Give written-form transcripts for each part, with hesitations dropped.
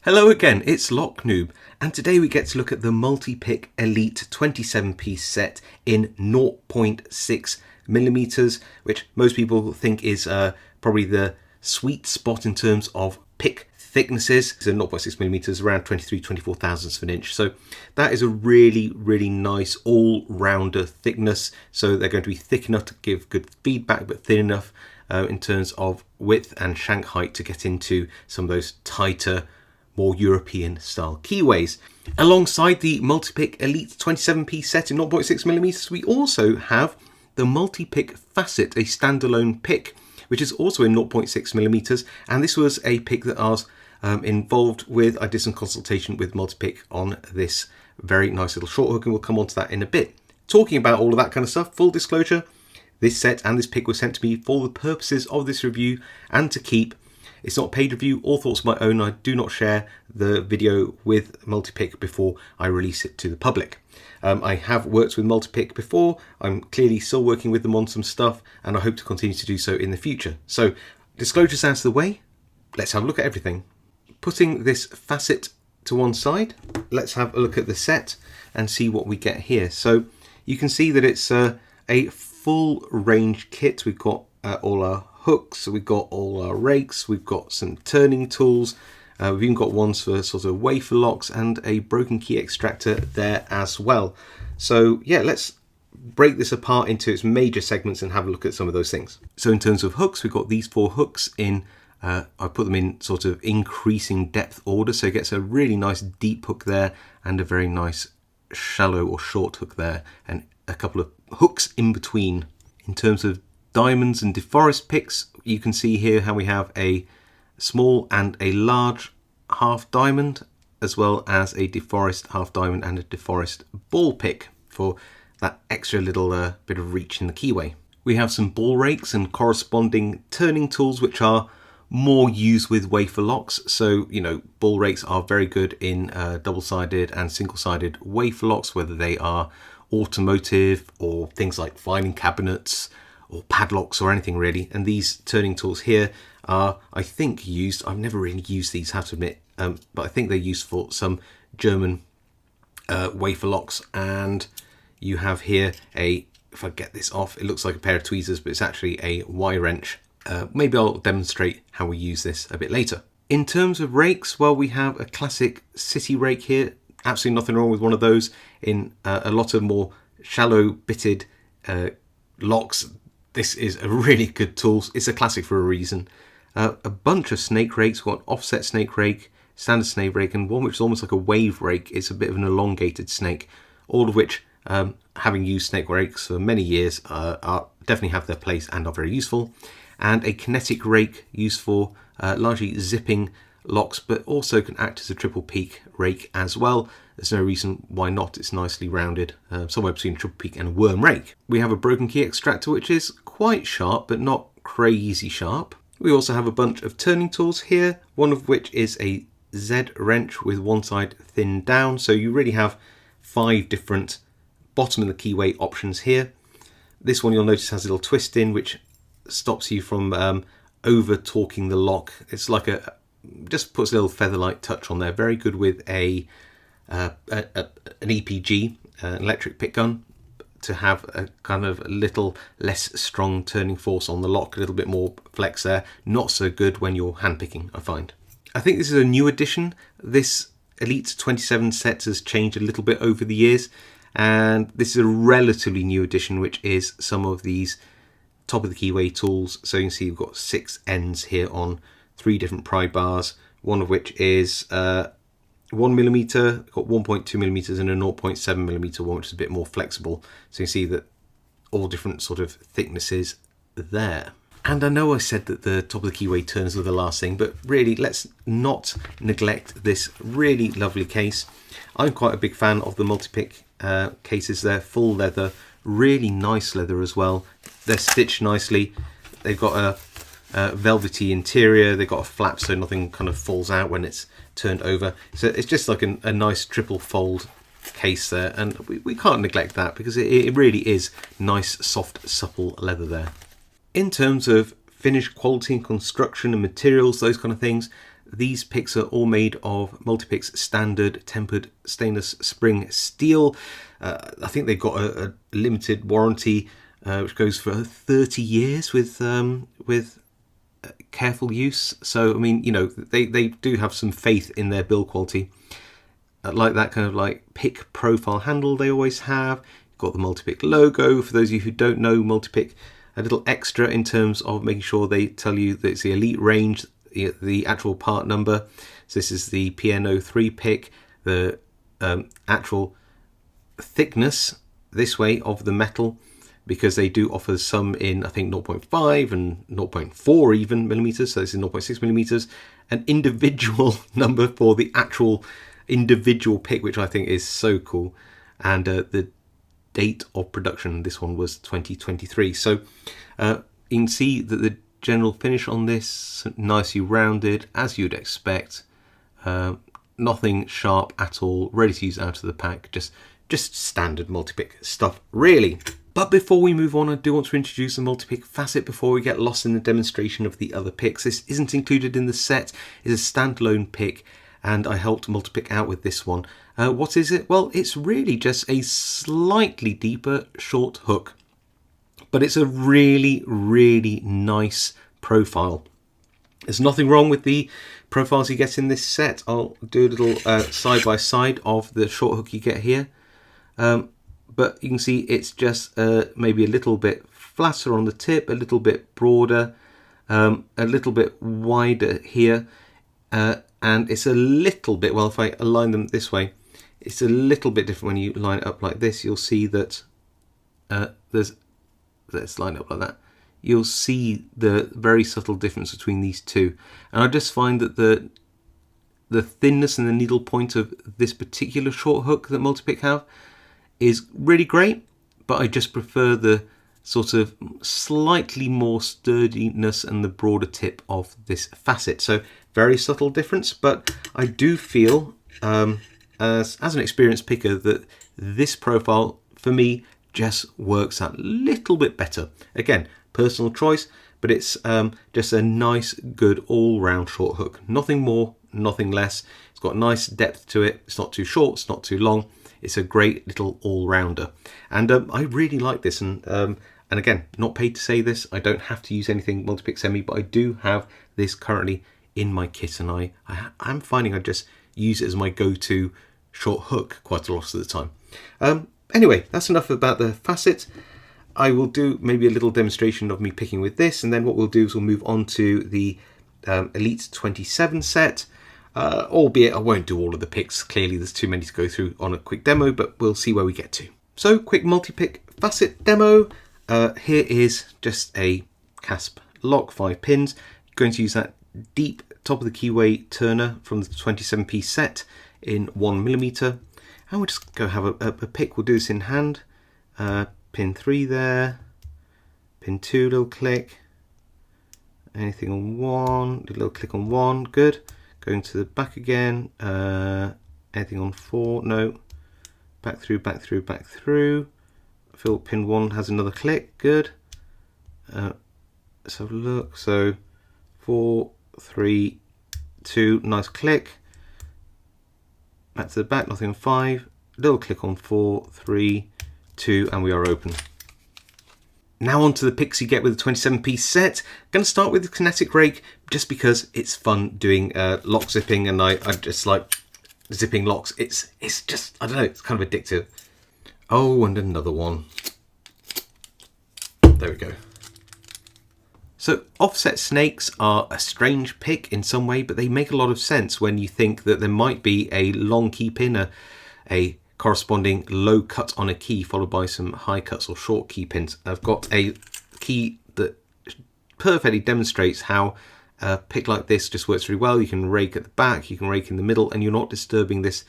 Hello again, it's Noob, and today we get to look at the Multipick Elite 27-piece set in 0.6mm, which most people think is probably the sweet spot in terms of pick thicknesses. So 0.6mm, around 23-24 thousandths of an inch. So that is a really nice all-rounder thickness. So they're going to be thick enough to give good feedback, but thin enough in terms of width and shank height to get into some of those tighter, more European style keyways. Alongside the Multipick Elite 27-piece set in 0.6mm, we also have the Multipick Facet, a standalone pick, which is also in 0.6mm, and this was a pick that I was involved with. I did some consultation with Multipick on this very nice little short hook, and we'll come on to that in a bit. Talking about all of that kind of stuff, full disclosure, this set and this pick was sent to me for the purposes of this review and to keep. It's not a paid review, all thoughts of my own. I do not share the video with Multipick before I release it to the public. I have worked with Multipick before. I'm clearly still working with them on some stuff, and I hope to continue to do so in the future. So, disclosures out of the way, let's have a look at everything. Putting this Facet to one side, let's have a look at the set and see what we get here. So, you can see that it's a full range kit. We've got all our hooks, we've got all our rakes, we've got some turning tools, we've even got ones for sort of wafer locks and a broken key extractor there as well. So yeah, let's break this apart into its major segments and have a look at some of those things. So in terms of hooks, we've got these 4 hooks in, I put them in sort of increasing depth order, so it gets a really nice deep hook there and a very nice shallow or short hook there, and a couple of hooks in between. In terms of diamonds and deforest picks, you can see here how we have a small and a large half diamond, as well as a deforest half diamond and a deforest ball pick for that extra little bit of reach in the keyway. We have some ball rakes and corresponding turning tools, which are more used with wafer locks. So, you know, ball rakes are very good in double-sided and single-sided wafer locks, whether they are automotive or things like filing cabinets or padlocks or anything really. And these turning tools here are, I think, used, I've never really used these, I have to admit, but I think they're used for some German wafer locks. And you have here a, if I get this off, it looks like a pair of tweezers, but it's actually a Y wrench. Maybe I'll demonstrate how we use this a bit later. In terms of rakes, well, we have a classic city rake here. Absolutely nothing wrong with one of those. In a lot of more shallow bitted locks, this is a really good tool. It's a classic for a reason. A bunch of snake rakes. We've got offset snake rake, standard snake rake, and one which is almost like a wave rake. It's a bit of an elongated snake. All of which, having used snake rakes for many years, definitely have their place and are very useful. And a kinetic rake used for largely zipping locks, but also can act as a triple peak rake as well. There's no reason why not. It's nicely rounded, somewhere between a triple peak and a worm rake. We have a broken key extractor, which is quite sharp, but not crazy sharp. We also have a bunch of turning tools here, one of which is a Z wrench with one side thinned down. So you really have 5 different bottom of the keyway options here. This one you'll notice has a little twist in, which stops you from over torquing the lock. It's like just puts a little feather-like touch on there. Very good with an EPG, an electric pick gun, to have a kind of a little less strong turning force on the lock, a little bit more flex there. Not so good when you're hand picking, I find. I think this is a new addition. This Elite 27 set has changed a little bit over the years, and this is a relatively new addition, which is some of these top of the keyway tools. So you can see we've got 6 ends here on 3 different pry bars, one of which is 1mm, got 1.2mm and a 0.7mm one, which is a bit more flexible. So you see that all different sort of thicknesses there. And I know I said that the top of the keyway turns were the last thing, but really let's not neglect this really lovely case. I'm quite a big fan of the Multipick cases. They're full leather, really nice leather as well. They're stitched nicely. They've got a velvety interior. They've got a flap so nothing kind of falls out when it's turned over. So it's just like a nice triple fold case there, and we can't neglect that because it really is nice, soft, supple leather there. In terms of finish quality and construction and materials, those kind of things, These picks are all made of Multipick's standard tempered stainless spring steel. I think they've got a limited warranty which goes for 30 years with careful use. So I mean, you know, they do have some faith in their build quality. Like that kind of like pick profile handle they always have. Got the Multipick logo. For those of you who don't know Multipick, a little extra in terms of making sure they tell you that it's the elite range, the actual part number. So this is the PN03 pick, the actual thickness this way of the metal, because they do offer some in, I think, 0.5 and 0.4 even millimeters. So this is 0.6 millimeters, an individual number for the actual individual pick, which I think is so cool. And the date of production, this one was 2023. So you can see that the general finish on this, nicely rounded as you'd expect. Nothing sharp at all, ready to use out of the pack, just standard Multipick stuff really. But before we move on, I do want to introduce the Multipick Facet before we get lost in the demonstration of the other picks. This isn't included in the set, it's a standalone pick, and I helped Multipick out with this one. What is it? Well, it's really just a slightly deeper short hook, but it's a really, really nice profile. There's nothing wrong with the profiles you get in this set. I'll do a little side by side of the short hook you get here. But you can see it's just maybe a little bit flatter on the tip, a little bit broader, a little bit wider here, and it's a little bit, well, if I align them this way, it's a little bit different when you line it up like this. You'll see that let's line it up like that. You'll see the very subtle difference between these two, and I just find that the thinness and the needle point of this particular short hook that Multipick have is really great, but I just prefer the sort of slightly more sturdiness and the broader tip of this Facet. So very subtle difference, but I do feel as an experienced picker that this profile for me just works a little bit better. Again, personal choice, but it's just a nice, good all-round short hook. Nothing more, nothing less. It's got nice depth to it. It's not too short, it's not too long. It's a great little all-rounder, and I really like this. And again, not paid to say this. I don't have to use anything Multipick semi, but I do have this currently in my kit, and I'm finding I just use it as my go-to short hook quite a lot of the time. Anyway, that's enough about the Facet. I will do maybe a little demonstration of me picking with this, and then what we'll do is we'll move on to the Elite 27 set. Albeit I won't do all of the picks, clearly there's too many to go through on a quick demo, but we'll see where we get to. So, quick Multipick Facet demo. Here is just a CASP lock, 5 pins. Going to use that deep top of the keyway turner from the 27p set in 1mm. And we'll just go have a pick. We'll do this in hand. Pin 3 there, pin 2, little click, anything on 1, little click on 1, good. Going to the back again, anything on 4, no, back through, back through, back through. I feel pin 1 has another click, good. Let's have a look, so 4, 3, 2, nice click. Back to the back, nothing on 5, little click on 4, 3, 2, and we are open. Now on to the picks you get with the 27p set. I'm going to start with the kinetic rake just because it's fun doing lock zipping, and I just like zipping locks. It's just, I don't know, it's kind of addictive. Oh, and another one. There we go. So offset snakes are a strange pick in some way, but they make a lot of sense when you think that there might be a long key pin, a corresponding low cut on a key followed by some high cuts or short key pins. I've got a key that perfectly demonstrates how a pick like this just works really well. You can rake at the back, you can rake in the middle, and you're not disturbing this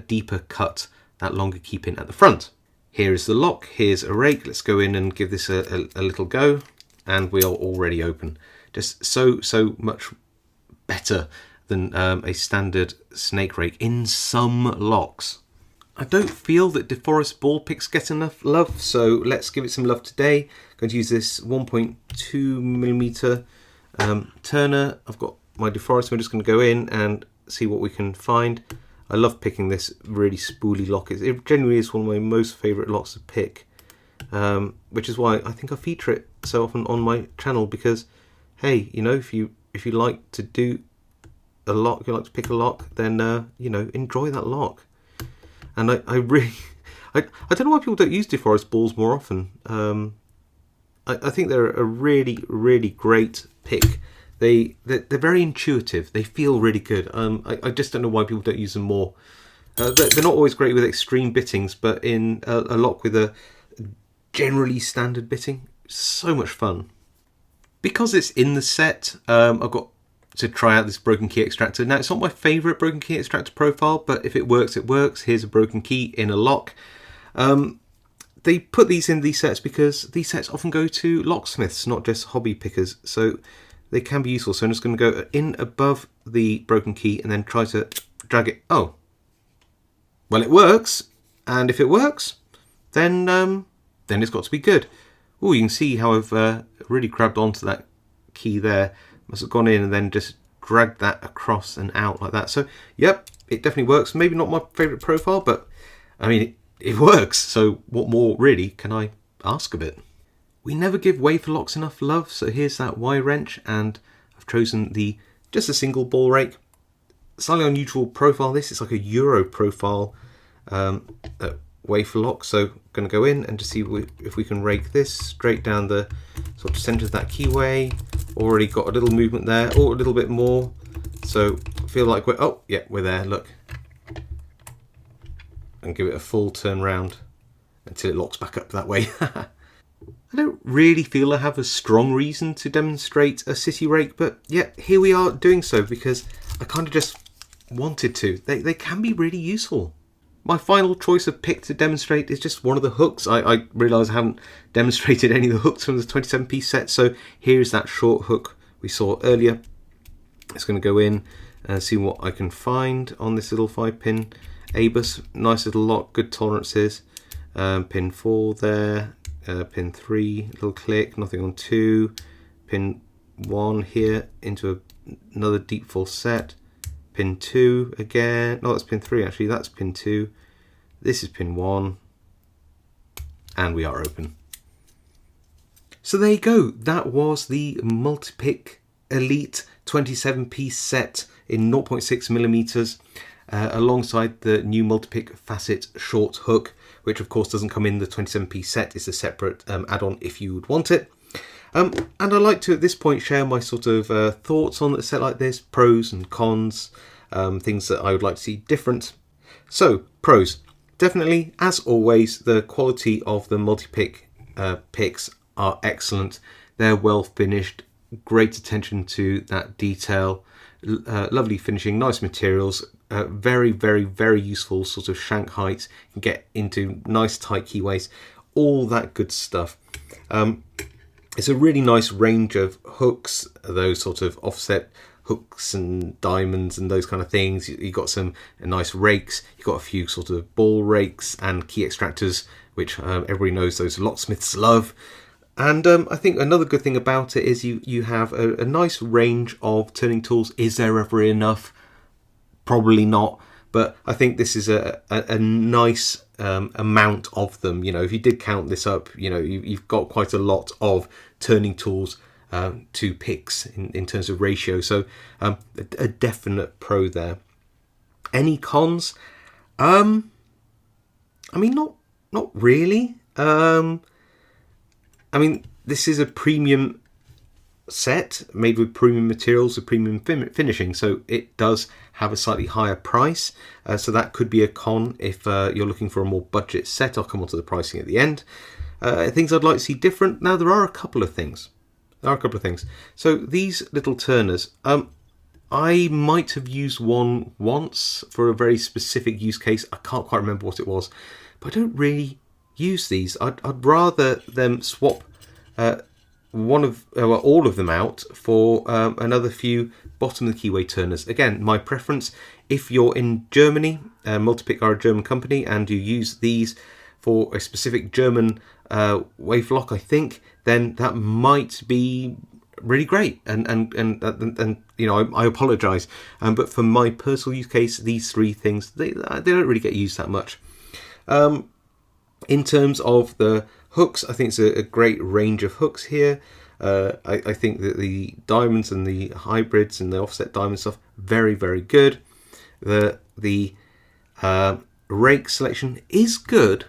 deeper cut, that longer key pin at the front. Here is the lock, here's a rake. Let's go in and give this a little go, and we are already open. Just so much better than a standard snake rake in some locks. I don't feel that DeForest ball picks get enough love, so let's give it some love today. I'm going to use this 1.2mm turner. I've got my deforest. We're just going to go in and see what we can find. I love picking this really spoolie lock. It genuinely is one of my most favourite locks to pick, which is why I think I feature it so often on my channel, because hey, you know, if you like to do a lock, you like to pick a lock, then you know, enjoy that lock. And I really I don't know why people don't use deforest balls more often. I think they're a really great pick. They're very intuitive. They feel really good. I just don't know why people don't use them more. They're not always great with extreme bittings, but in a lock with a generally standard bitting, so much fun. Because it's in the set, I've got to try out this broken key extractor. Now, it's not my favourite broken key extractor profile, but if it works, it works. Here's a broken key in a lock. They put these in these sets because these sets often go to locksmiths, not just hobby pickers. So they can be useful. So I'm just going to go in above the broken key and then try to drag it. Oh, well, it works. And if it works, then it's got to be good. Oh, you can see how I've really grabbed onto that key there. Must have gone in and then just dragged that across and out like that. So, yep, it definitely works. Maybe not my favourite profile, but I mean, it works. So what more really can I ask of it? We never give wafer locks enough love. So here's that Y wrench, and I've chosen just a single ball rake. Slightly unusual profile. This is like a Euro profile wafer lock. So I'm going to go in and just see if we can rake this straight down the sort of centre of that keyway. Already got a little movement there, or a little bit more. So I feel like we're there. Look, and give it a full turn round until it locks back up that way. I don't really feel I have a strong reason to demonstrate a city rake, but yeah, here we are doing so because I kind of just wanted to. They can be really useful. My final choice of pick to demonstrate is just one of the hooks. I realise I haven't demonstrated any of the hooks from the 27-piece set, so here's that short hook we saw earlier. It's going to go in and see what I can find on this little 5-pin ABUS. Nice little lock, good tolerances. Pin 4 there, pin 3, little click, nothing on 2. Pin 1 here into another deep full set. Pin 2 again. No, that's pin 3 actually. That's pin 2. This is pin 1. And we are open. So there you go. That was the Multipick Elite 27-piece set in 0.6mm alongside the new Multipick Facet short hook, which of course doesn't come in the 27-piece set. It's a separate add-on if you would want it. And I'd like to at this point share my sort of thoughts on a set like this, pros and cons, things that I would like to see different. So, pros. Definitely, as always, the quality of the Multipick picks are excellent. They're well finished, great attention to that detail, lovely finishing, nice materials, very, very, very useful sort of shank heights, you can get into nice tight keyways, all that good stuff. It's a really nice range of hooks, those sort of offset hooks and diamonds and those kind of things. You've got some nice rakes, you've got a few sort of ball rakes and key extractors, which everybody knows those locksmiths love. And I think another good thing about it is you have a nice range of turning tools. Is there ever enough? Probably not. But I think this is a nice amount of them. You know, if you did count this up, you know, you've got quite a lot of turning tools to picks in terms of ratio. So a definite pro there. Any cons? I mean, not really. I mean, this is a premium set made with premium materials with premium finishing, so it does have a slightly higher price, so that could be a con if you're looking for a more budget set. I'll come on to the pricing at the end. Things I'd like to see different. Now, there are a couple of things. So these little turners, I might have used one once for a very specific use case. I can't quite remember what it was, but I don't really use these. I'd rather them swap all of them out for another few bottom of the keyway turners. Again, my preference, if you're in Germany, Multipick are a German company, and you use these for a specific German wave lock, I think, then that might be really great. And you know, I apologise, but for my personal use case, these three things they don't really get used that much. In terms of the hooks, I think it's a great range of hooks here. I think that the diamonds and the hybrids and the offset diamond stuff, very, very good. The rake selection is good,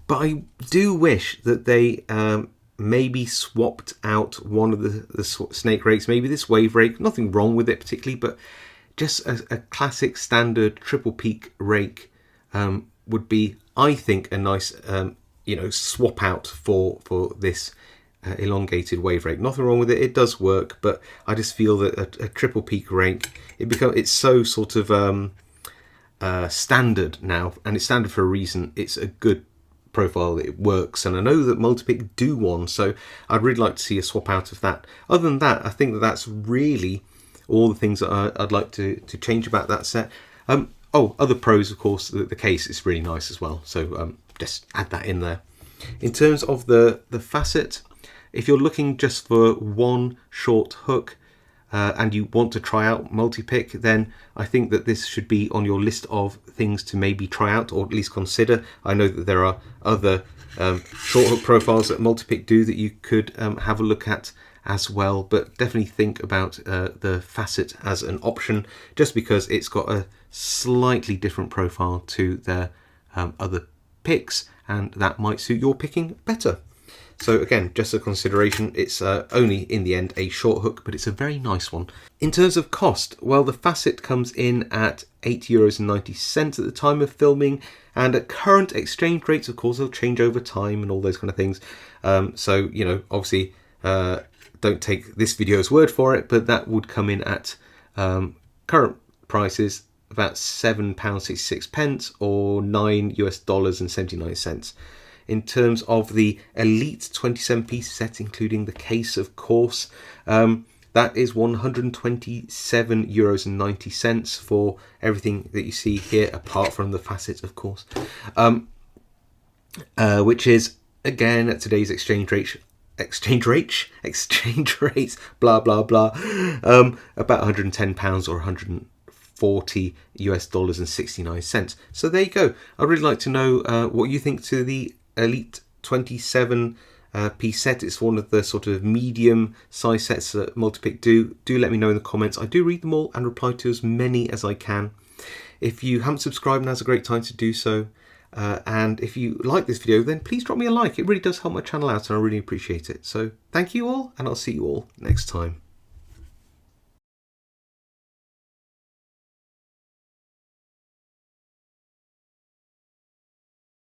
but I do wish that they maybe swapped out one of the snake rakes, maybe this wave rake. Nothing wrong with it particularly, but just a classic standard triple peak rake would be, I think, a nice you know, swap out for this elongated wave rake. Nothing wrong with it, it does work, but I just feel that a triple peak rake, it's so sort of standard now, and it's standard for a reason. It's a good profile, it works, and I know that Multipick do one, so I'd really like to see a swap out of that. Other than that, I think that that's really all the things that I'd like to change about that set. Oh, other pros, of course, the case is really nice as well, so just add that in there. In terms of the facet, if you're looking just for one short hook and you want to try out Multipick, then I think that this should be on your list of things to maybe try out, or at least consider. I know that there are other short hook profiles that Multipick do that you could have a look at as well, but definitely think about the Facet as an option, just because it's got a slightly different profile to their other picks, and that might suit your picking better. So again, just a consideration. It's only in the end a short hook, but it's a very nice one. In terms of cost, well, the Facet comes in at €8.90 at the time of filming, and at current exchange rates, of course, they'll change over time and all those kind of things. So, you know, obviously, don't take this video's word for it, but that would come in at current prices about £7.66 or $9.79. In terms of the Elite 27-piece set, including the case, of course, that is €127.90 for everything that you see here, apart from the Facet, of course, which is, again, at today's exchange rates, blah blah blah, about £110 or $140.69. So there you go. I'd really like to know what you think to the Elite 27 piece set. It's one of the sort of medium size sets that Multipick do. Do let me know in the comments. I do read them all and reply to as many as I can. If you haven't subscribed, now's a great time to do so. And if you like this video, then please drop me a like. It really does help my channel out, and I really appreciate it. So thank you all, and I'll see you all next time.